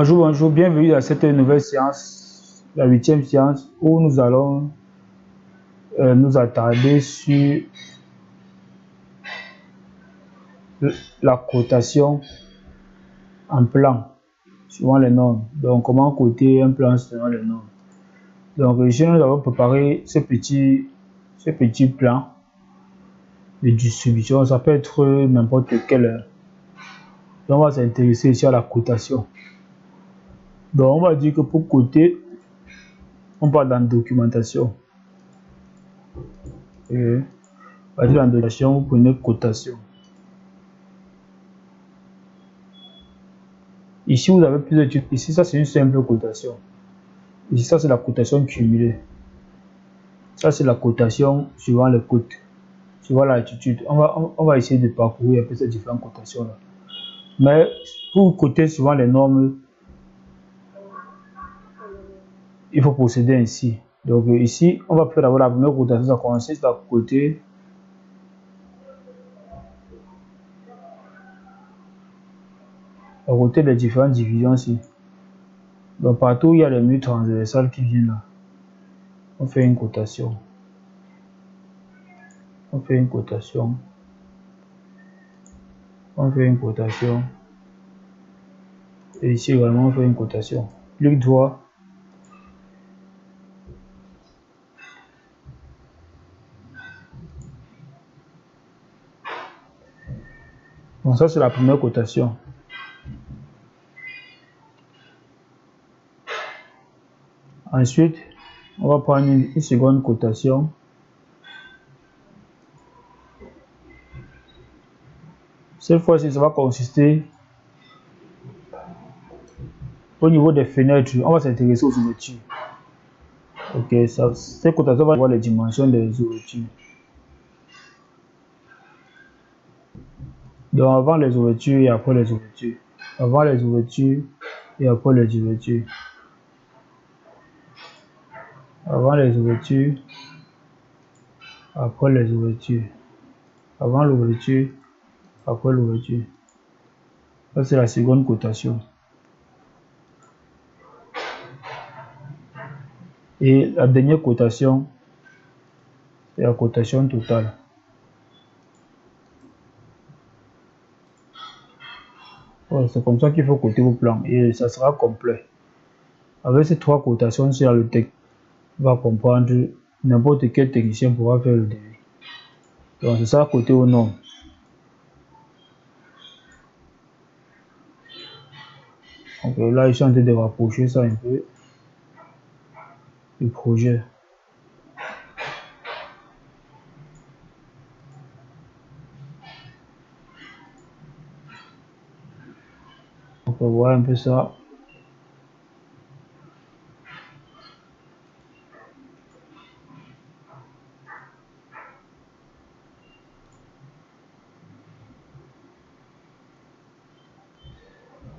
Bonjour, bonjour, bienvenue à cette nouvelle séance, la 8e séance, où nous allons nous attarder sur la cotation en plan, suivant les normes. Donc, comment coter un plan suivant les normes. Donc, ici, nous avons préparé ce petit plan de distribution. Ça peut être n'importe quel. Donc, on va s'intéresser ici à la cotation. Donc, on va dire que pour coter, on part dans documentation. Et on va dire dans documentation, vous prenez cotation. Ici, vous avez plusieurs types. Ici, ça, c'est une simple cotation. Ici, ça, c'est la cotation cumulée. Ça, c'est la cotation suivant le côtes, suivant l'altitude. On va essayer de parcourir un peu ces différentes cotations-là. Mais pour coter suivant les normes, il faut procéder ainsi. Donc, ici, on va faire d'abord la première cotation. Ça consiste à coter les différentes divisions ici. Donc, partout où il y a les murs transversales qui viennent là, on fait une cotation. On fait une cotation. On fait une cotation. Et ici également, on fait une cotation. Clic droit. Donc, ça, c'est la première cotation. Ensuite, on va prendre une seconde cotation. Cette fois-ci, ça va consister au niveau des fenêtres. On va s'intéresser aux ouvertures. Ok, cette cotation va voir les dimensions des ouvertures. Donc, avant les ouvertures et après les ouvertures. Avant les ouvertures et après les ouvertures. Avant les ouvertures, après les ouvertures. Avant l'ouverture, après l'ouverture. Ça, c'est la seconde cotation. Et la dernière cotation, c'est la cotation totale. C'est comme ça qu'il faut coter vos plans et ça sera complet. Avec ces trois cotations sur le texte, va comprendre n'importe quel technicien pourra faire le devis. Donc c'est ça côté au nom. Donc là, je suis en train de rapprocher ça un peu du projet. On peut voir un peu ça.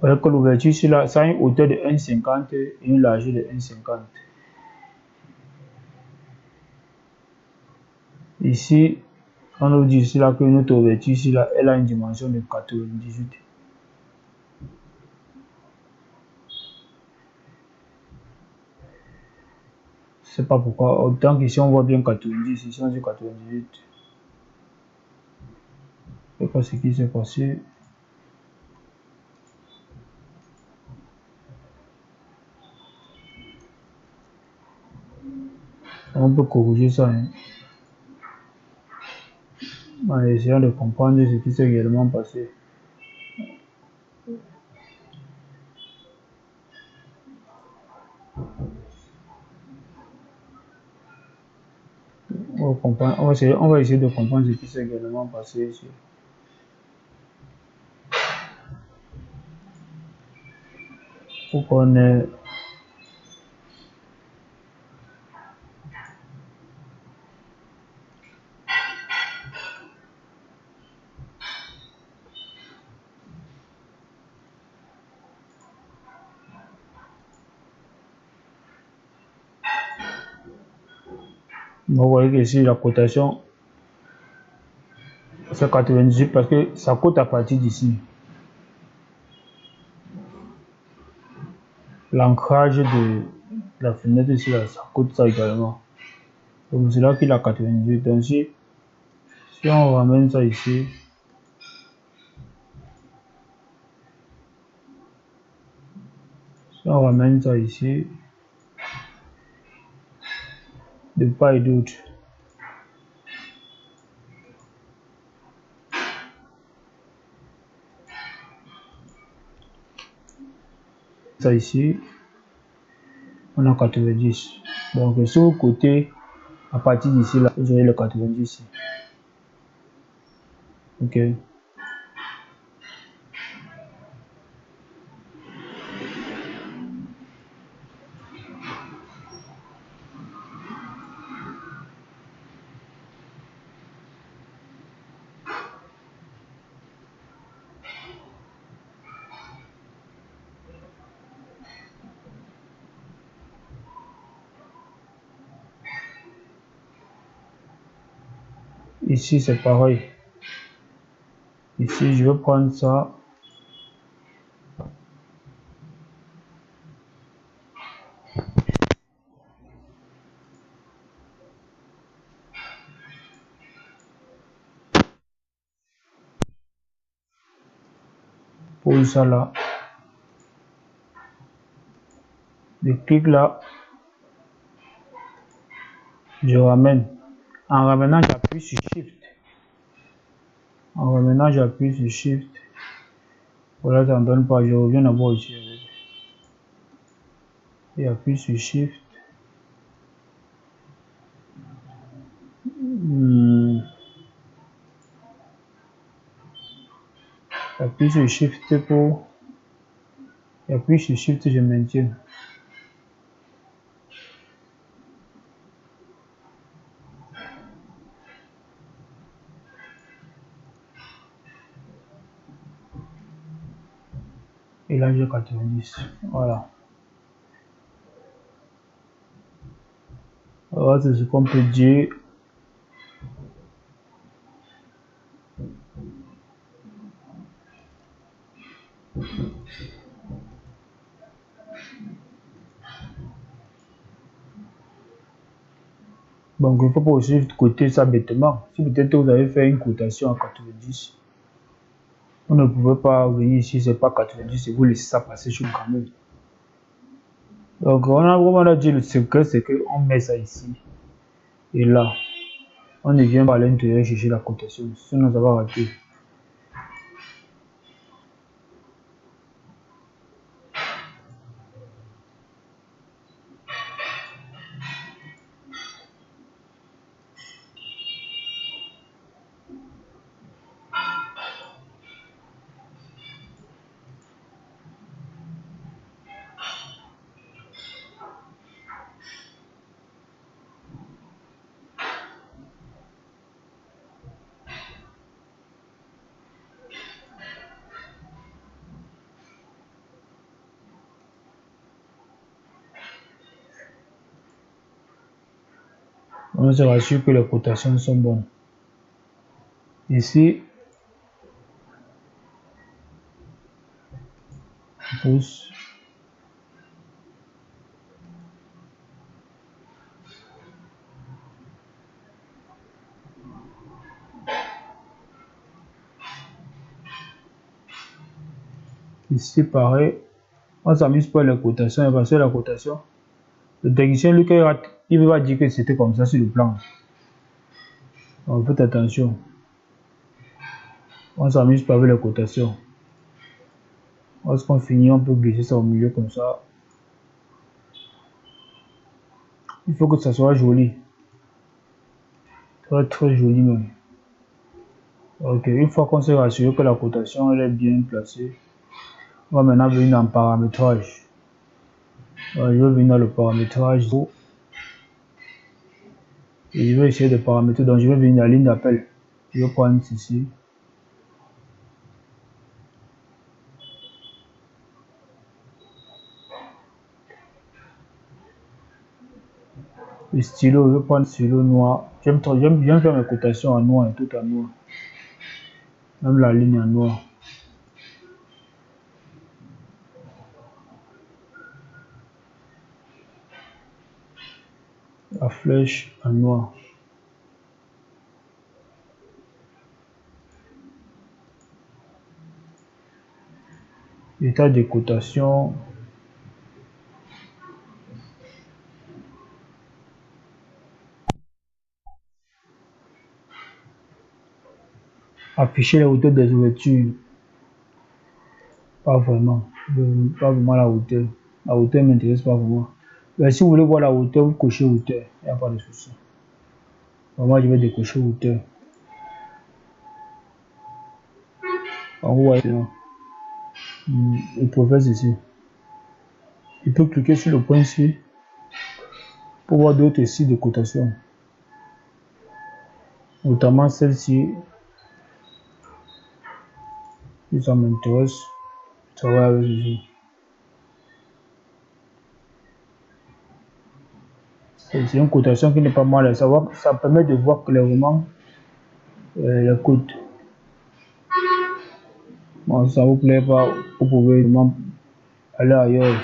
Avec l'ouverture ici, là, ça a une hauteur de 1,50 et une largeur de 1,50. Ici, on nous dit ici là que notre ouverture ici là, elle a une dimension de 98. Je sais pas pourquoi, autant qu'ici on voit bien 90, ici on dit 98. Je sais pas ce qui s'est passé. On peut corriger ça. Hein. En essayant de comprendre ce qui s'est réellement passé. On va essayer de comprendre ce qui s'est réellement passé ici. Pour qu'on ait vous voyez que ici la cotation c'est 98 parce que ça cote à partir d'ici. l'ancrage de la fenêtre ici, là, ça coûte ça également. Donc c'est là qu'il a 98. Donc si on ramène ça ici, de part et d'autre, ça ici, on a 90. Donc sur le côté, à partir d'ici là, vous aurez le 90. Ok. Ici c'est pareil. Ici je vais prendre ça. Pour ça là. Je clique là. Je ramène. En ramenant, j'appuie sur Shift. En ramenant, j'appuie sur Shift. Voilà, ça ne donne pas. Je reviens d'abord ici. Et appuie sur Shift. Appuie sur Shift pour. Appuie sur Shift, je maintiens. Et là, j'ai 90. Voilà. Alors, c'est ce qu'on peut dire. Donc, il ne faut pas aussi coter ça bêtement. Si peut-être vous avez fait une cotation à 90, vous ne pouvez pas venir ici, c'est pas 90 et vous laissez ça passer sur le camion. Donc, on a dit le secret, c'est qu'on met ça ici. Et là, on ne vient pas à l'intérieur chercher la cotation. Sinon, ça va rater. On se rassure que les cotations sont bonnes. Ici, on pousse. Ici, pareil. On s'amuse pas les cotations parce que la cotation, le technicien, lui, il va dire que c'était comme ça sur le plan. Donc, faites attention. On s'amuse pas avec les cotations. Lorsqu'on finit, on peut glisser ça au milieu comme ça. Il faut que ça soit joli. Très très joli même. Ok, une fois qu'on s'est rassuré que la cotation elle est bien placée, on va maintenant venir dans paramétrage. Je vais venir dans le paramétrage et je vais essayer de paramétrer. Donc je vais venir dans la ligne d'appel. Je vais prendre ceci. Le stylo, je vais prendre le stylo noir. J'aime bien faire mes cotations en noir et tout en noir. Même la ligne en noir. la flèche en noir. État de cotation. Afficher les hauteurs des ouvertures. Pas vraiment. Pas vraiment la hauteur. La hauteur ne m'intéresse pas vraiment. Mais si vous voulez voir la hauteur, vous cochez hauteur. Il n'y a pas de souci. Moi, je vais décocher hauteur. En haut, le professe ici. Il peut cliquer sur le point ici pour voir d'autres sites de cotation. Notamment celle-ci. Si ça m'intéresse, ça va avec ici. C'est une cotation qui n'est pas mal. Ça permet de voir clairement les cotes. Bon, si ça vous plaît pas, vous pouvez aller ailleurs.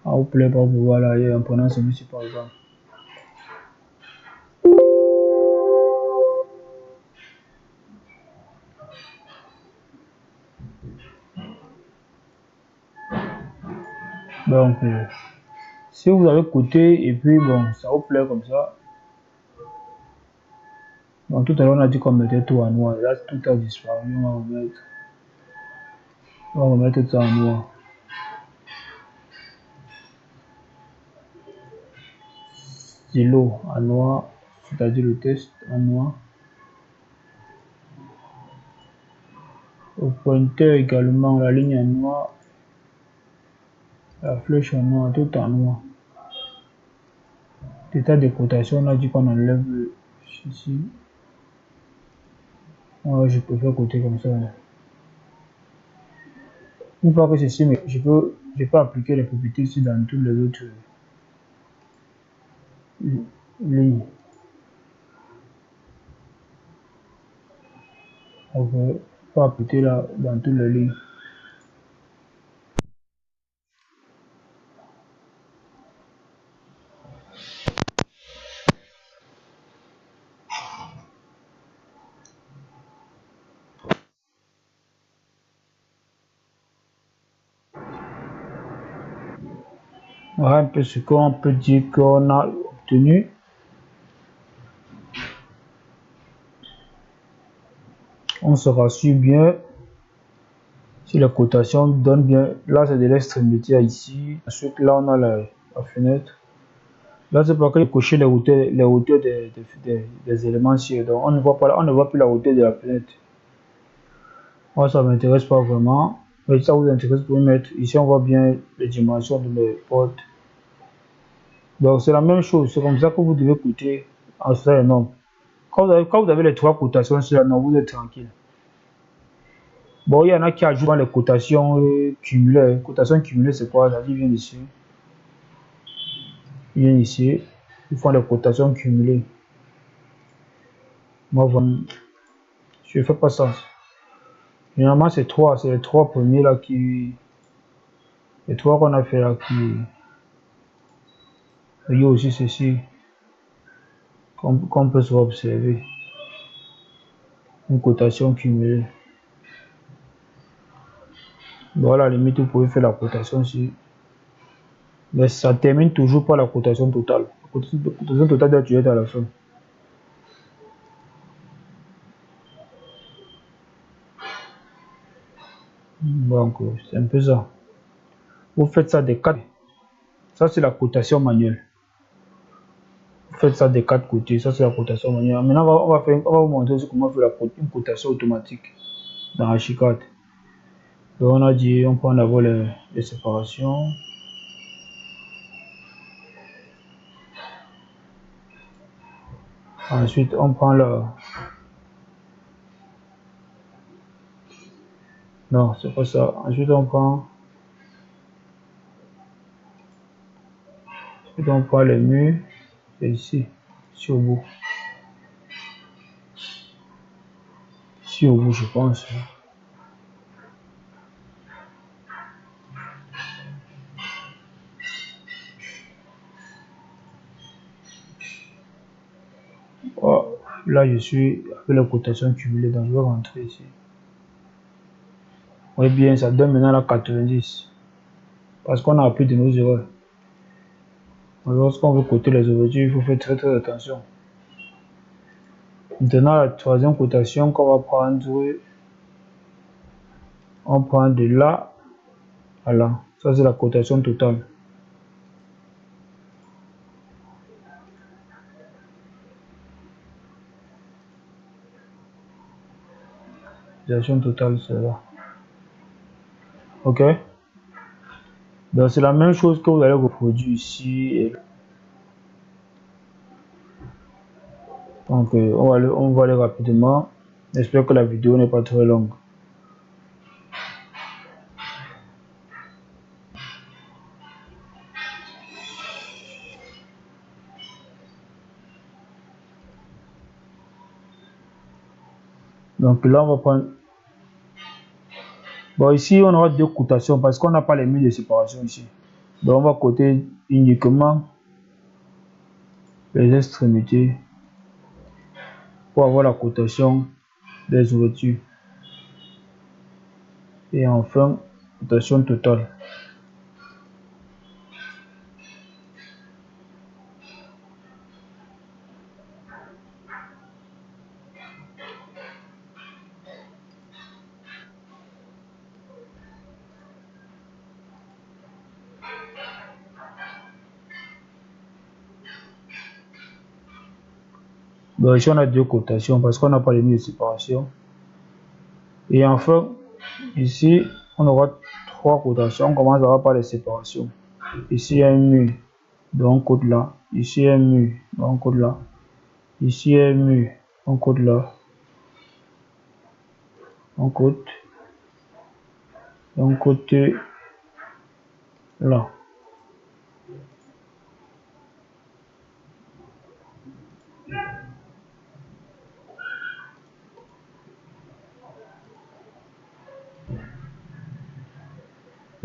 Ça vous plaît pas, vous pouvez aller ailleurs en prenant celui-ci par exemple. Donc, si vous avez coté et puis bon, ça vous plaît comme ça. Donc, tout à l'heure, on a dit qu'on mettait tout en noir. Là, tout a disparu. On va remettre tout en noir. Stylo en noir, c'est-à-dire le test en noir. Au pointeur également, la ligne en noir. La flèche en noir, tout en noir. État de cotation, on a dit qu'on enlève ici. Ouais, je préfère côté comme ça. Une fois que ceci, mais je peux appliquer les propriétés ici dans tous les autres lignes. On peut appliquer là dans toutes les lignes. Voilà un peu ce qu'on peut dire qu'on a obtenu. On se rassure bien si la cotation donne bien. Là, c'est de l'extrémité ici. Ensuite, là, on a la fenêtre. Là, c'est pour que cocher les hauteurs des éléments ici. Donc, on ne voit plus la hauteur de la fenêtre. Moi, ça ne m'intéresse pas vraiment. Mais si ça vous intéresse, vous pouvez mettre. Ici, on voit bien les dimensions de mes portes. Donc, c'est la même chose. C'est comme ça que vous devez coûter en ça et non. Quand vous avez les trois cotations sur la norme, vous êtes tranquille. Bon, il y en a qui ajoutent les cotations cumulées. Cotations cumulées, c'est quoi? Ça vient ici. Il vient ici. Ils font les cotations cumulées. Moi, je ne fais pas ça. Généralement, c'est les trois premiers là qui. Les trois qu'on a fait là qui. Il y a aussi ceci qu'on peut se observer. Une cotation cumulée. Bon, à la limite, vous pouvez faire la cotation ici. Mais ça termine toujours par la cotation totale. La cotation totale doit être à la fin. Donc, c'est un peu ça. Vous faites ça des quatre. Ça, c'est la cotation manuelle. Vous faites ça des quatre côtés. Ça, c'est la cotation manuelle. Maintenant, on va vous montrer comment faire une cotation automatique dans Archicad. Donc, on a dit, on prend d'abord les séparations. Ensuite, on prend Non, c'est pas ça. Ensuite, on prend le mur. C'est ici. Ici au bout. Ici au bout, je pense. là je suis avec la cotation cumulée, donc je vais rentrer ici. Oui bien, ça donne maintenant la 90 parce qu'on a appris de nos erreurs. Lorsqu'on veut coter les ouvertures, il faut faire très attention. Maintenant la troisième cotation qu'on va prendre, on prend de là à là. Ça c'est la cotation totale. La cotation totale c'est là. Ok. Donc c'est la même chose que vous allez reproduire ici et là. Donc on va aller rapidement. J'espère que la vidéo n'est pas très longue. Donc là on va prendre. Bon ici on aura deux cotations parce qu'on n'a pas les murs de séparation ici. Donc on va coter uniquement les extrémités pour avoir la cotation des ouvertures. Et enfin, cotation totale. Donc ici on a deux cotations parce qu'on n'a pas les murs de séparation. Et enfin, ici on aura trois cotations. On commence d'abord par les séparations. Ici il y a un mur, donc on cote là. Ici il y a un mur, donc on cote là. Ici il y a un mur, on cote là. On cote. On cote là.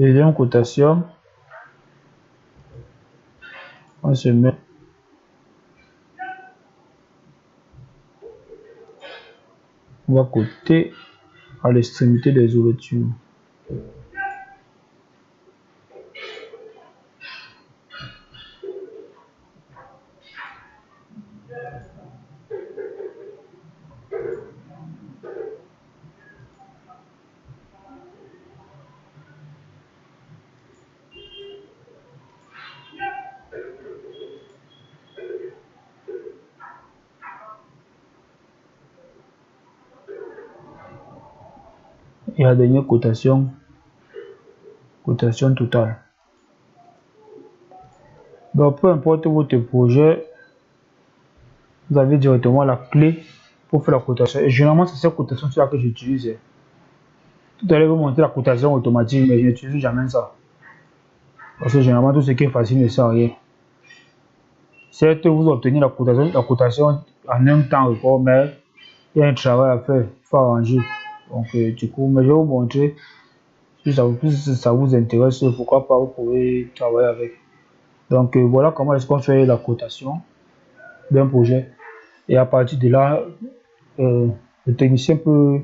Deuxième cotation, on se met on va coter à l'extrémité des ouvertures. Et la dernière cotation, cotation totale. Donc peu importe votre projet, vous avez directement la clé pour faire la cotation. Et généralement c'est cette cotation là que j'utilise. Tout à l'heure vous montrer la cotation automatique, mais je n'utilise jamais ça. Parce que généralement tout ce qui est facile ne sert à rien. Certes vous obtenez la cotation en un temps record, mais il y a un travail à faire, il faut arranger. Donc du coup, mais je vais vous montrer si ça vous intéresse, pourquoi pas vous pouvez travailler avec. Donc voilà comment est-ce qu'on fait la cotation d'un projet. Et à partir de là, le technicien peut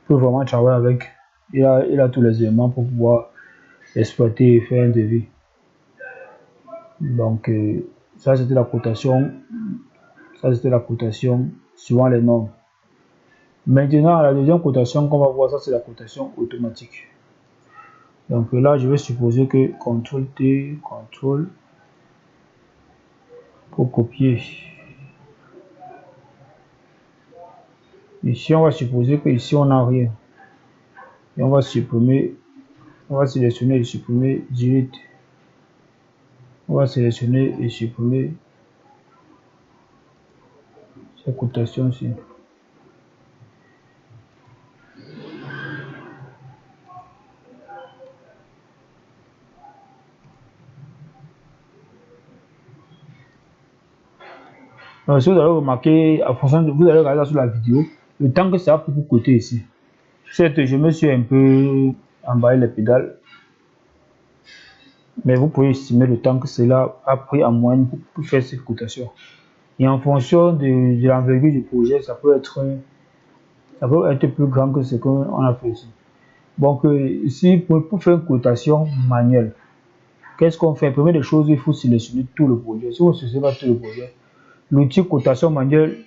vraiment travailler avec. Il a tous les éléments pour pouvoir exploiter et faire un devis. Donc ça c'était la cotation. Ça c'était la cotation suivant les normes. Maintenant la deuxième cotation qu'on va voir, ça c'est la cotation automatique. Donc là je vais supposer que CTRL T, CTRL pour copier. Ici on va supposer que ici on n'a rien. Et on va supprimer, on va sélectionner et supprimer Delete. On va sélectionner et supprimer cette cotation-ci. Alors, si vous allez remarquer, en fonction de vous allez regarder sur la vidéo, le temps que ça a pris pour coter ici. Certes, je me suis un peu emballé les pédales, mais vous pouvez estimer le temps que cela a pris en moyenne pour faire cette cotation. Et en fonction de l'envergure du projet, ça peut être plus grand que ce qu'on a fait ici. Donc, ici, pour faire une cotation manuelle, qu'est-ce qu'on fait? Première des choses, il faut sélectionner tout le projet. Si on ne sélectionne pas tout le projet, l'outil cotation manuelle,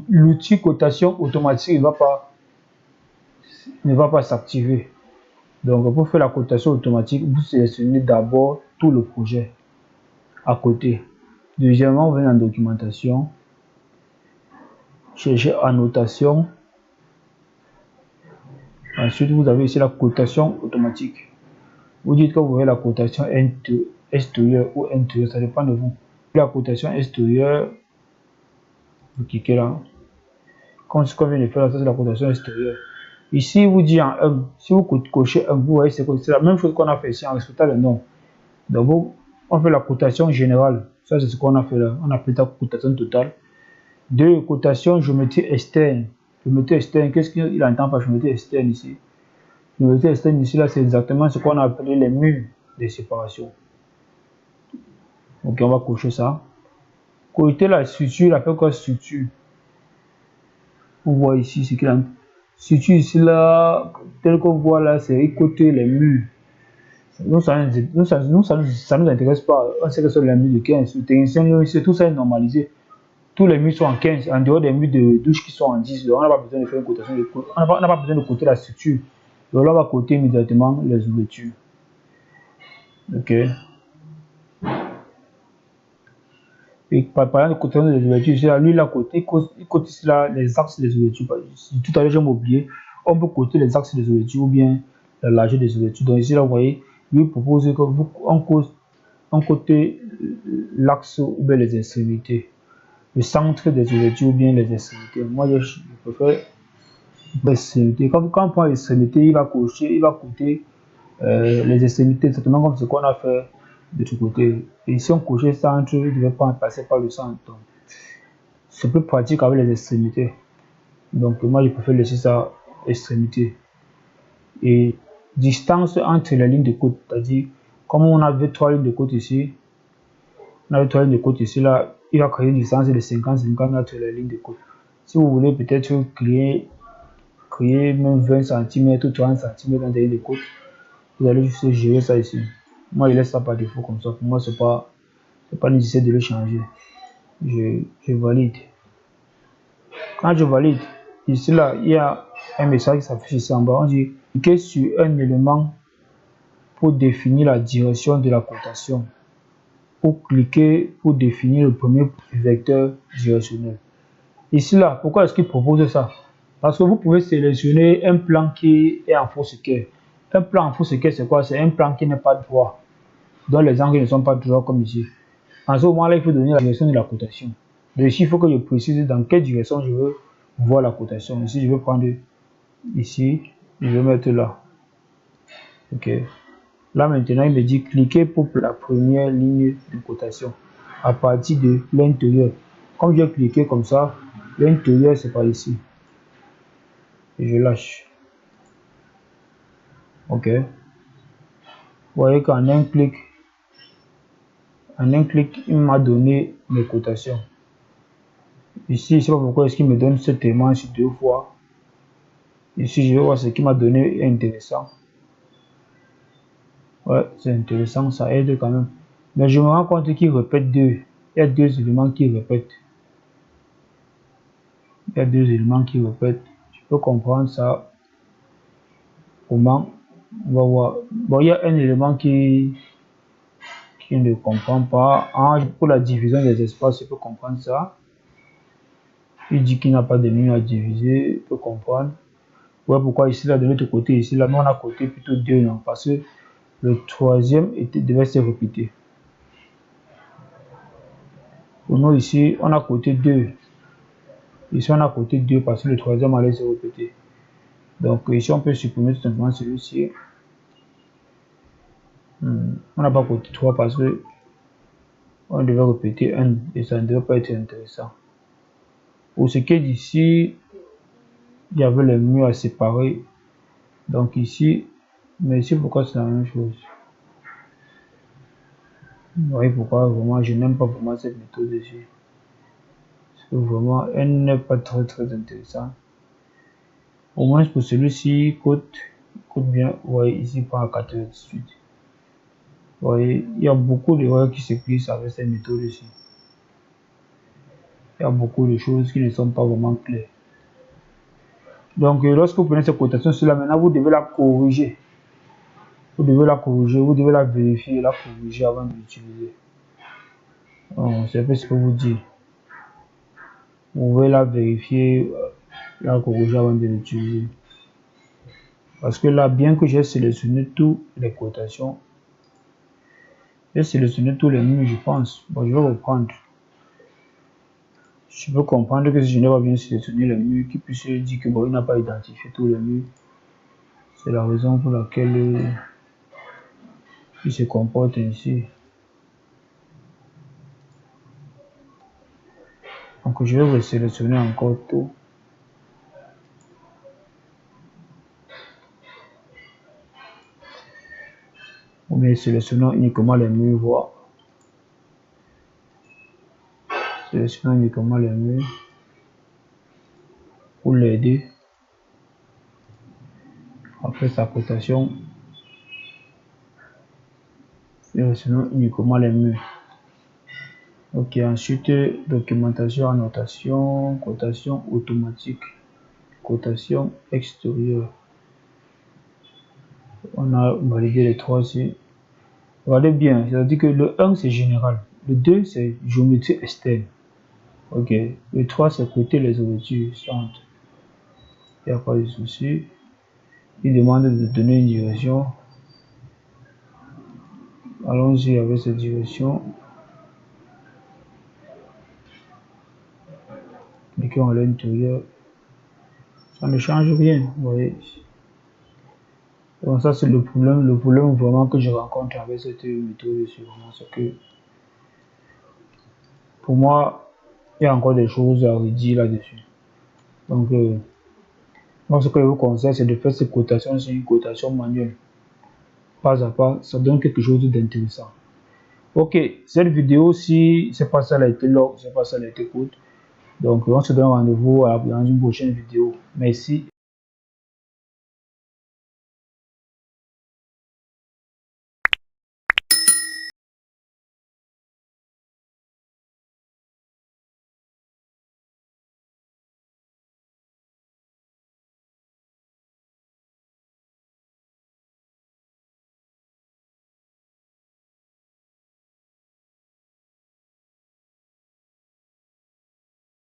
l'outil cotation automatique ne va pas s'activer. Donc, pour faire la cotation automatique, vous sélectionnez d'abord tout le projet à côté. Deuxièmement, vous venez en documentation, cherchez annotation. Ensuite, vous avez ici la cotation automatique. Vous dites que vous voulez la cotation extérieure ou intérieure, ça dépend de vous. La cotation extérieure, vous cliquez là. Comme ce qu'on vient de faire là, ça c'est la cotation extérieure. Ici, vous dit en 1. Si vous cochez 1, vous voyez c'est la même chose qu'on a fait ici en respectant le nom. Donc, on fait la cotation générale. Ça, c'est ce qu'on a fait là. On a fait la cotation totale. 2. Cotation géométrie externe. Géométrie externe, qu'est-ce qu'il entend par géométrie externe ici? Géométrie externe ici, là, c'est exactement ce qu'on a appelé les murs de séparation. Ok, on va cocher ça. Côté la structure, il appelle quoi structure? On voit ici ce qu'il a. Structure ici, là, tel qu'on voit là, c'est côté les murs. Nous, ça nous intéresse pas. On sait que c'est les murs de 15. Le technicien, tout ça est normalisé. Tous les murs sont en 15, en dehors des murs de douche qui sont en 10. Donc, on n'a pas besoin de faire une cotation. On n'a pas besoin de coter la structure. Donc, là, on va coter immédiatement les ouvertures. Ok. Et par exemple, de cotation des ouvertures, ici, là, lui, il a coté, il cote ici là, les axes des ouvertures. Tout à l'heure, j'ai oublié. On peut coter les axes des ouvertures ou bien la largeur des ouvertures. Donc, ici, là, vous voyez, lui propose que on cote l'axe ou bien les extrémités. Le centre des ouvertures ou bien les extrémités. Moi, je préfère les extrémités. Quand on prend les extrémités, il va coter les extrémités, exactement comme ce qu'on a fait de ce côté. Et si on cochait le centre, il ne devait pas passer par le centre. C'est plus pratique avec les extrémités. Donc, moi, je préfère laisser ça extrémité. Et distance entre les lignes de côte, c'est-à-dire, comme on avait 3 lignes de côte ici, on avait 3 lignes de côte ici, là, il va créer une distance de 50-50 entre les lignes de côte. Si vous voulez peut-être créer même 20 cm ou 30 cm dans des lignes de côte, vous allez juste gérer ça ici. Moi, je laisse ça par défaut comme ça. Pour moi, c'est pas nécessaire de le changer. Je valide. Quand je valide, ici là, il y a un message qui s'affiche ici en bas. On dit cliquez sur un élément pour définir la direction de la cotation. Ou cliquez pour définir le premier vecteur directionnel. Ici là, pourquoi est-ce qu'il propose ça? Parce que vous pouvez sélectionner un plan qui est en fausse équerre. Un plan en fausse équerre, c'est quoi? C'est un plan qui n'est pas droit, dont les angles ne sont pas droits comme ici. En ce moment-là, il faut donner la direction de la cotation. Donc ici, il faut que je précise dans quelle direction je veux voir la cotation. Ici, je vais prendre ici, je vais mettre là. Ok. Là maintenant, il me dit cliquez pour la première ligne de cotation à partir de l'intérieur. Comme je vais cliquer comme ça, l'intérieur c'est par ici. Et je lâche. Ok. Vous voyez qu'en un clic, il m'a donné mes cotations. Ici, je ne sais pas pourquoi est-ce qu'il me donne cet élément ici 2 fois. Ici, je vais voir ce qu'il m'a donné intéressant. Ouais, c'est intéressant, ça aide quand même. Mais je me rends compte qu'il répète 2. Il y a 2 éléments qui répètent. Il y a 2 éléments qui répètent. Je peux comprendre ça. Comment? On va voir. Bon, il y a un élément qui ne comprend pas. Pour la division des espaces, je peux comprendre ça. Il dit qu'il n'a pas de ligne à diviser. Je peux comprendre. Ouais, pourquoi ici, là, de l'autre côté, ici, là, nous, on a coté plutôt 2, non? Parce que le troisième devait se répéter. Pour nous, ici, on a coté 2. Ici, on a coté 2 parce que le troisième allait se répéter. Donc, ici, on peut supprimer tout simplement celui-ci. On n'a pas coté 3 parce que on devait répéter 1 et ça ne devait pas être intéressant. Pour ce qui est d'ici, il y avait les murs à séparer. Donc ici, mais ici, pourquoi c'est la même chose? Vous voyez pourquoi vraiment je n'aime pas vraiment cette méthode ici. Vraiment, elle n'est pas très intéressante. Au moins pour celui-ci, coûte bien. Vous voyez ici, pas à 4,18. Vous voyez, il y a beaucoup d'erreurs qui se glissent avec cette méthode ici. Il y a beaucoup de choses qui ne sont pas vraiment claires. Donc, lorsque vous prenez cette cotation sur là, maintenant, vous devez la corriger. Vous devez la corriger, vous devez la vérifier, la corriger avant de l'utiliser. C'est un peu ce que vous dire. Vous pouvez la vérifier, la corriger avant de l'utiliser. Parce que là, bien que j'ai sélectionné toutes les cotations, j'ai sélectionné tous les murs, je pense. Bon, je vais reprendre. Je peux comprendre que si je n'ai pas bien sélectionné les murs, qu'il puisse dire que bon, il n'a pas identifié tous les murs. C'est la raison pour laquelle il se comporte ainsi. Donc je vais sélectionner encore tout. Ou bien sélectionnons uniquement les murs voir. Sélectionnons uniquement les murs pour l'aider. Après sa cotation, sélectionnons uniquement les murs. Ok, ensuite documentation, annotation, cotation automatique, cotation extérieure. On a validé les trois ici. Regardez bien, c'est-à-dire que le 1 c'est général, le 2 c'est géométrie externe. Ok, le 3 c'est côté les ouvertures, centre. Il n'y a pas de souci. Il demande de donner une direction. Allons-y avec cette direction. Cliquons à l'intérieur. Ça ne change rien, vous voyez. Donc ça c'est le problème vraiment que je rencontre avec cette méthode, c'est vraiment ce que pour moi il y a encore des choses à redire là-dessus. Donc moi ce que je vous conseille c'est de faire cette cotation sur une cotation manuelle. Pas à pas, ça donne quelque chose d'intéressant. Ok, cette vidéo, si c'est pas ça, elle a été longue, c'est pas ça, elle a été courte. Donc on se donne rendez-vous dans une prochaine vidéo. Merci.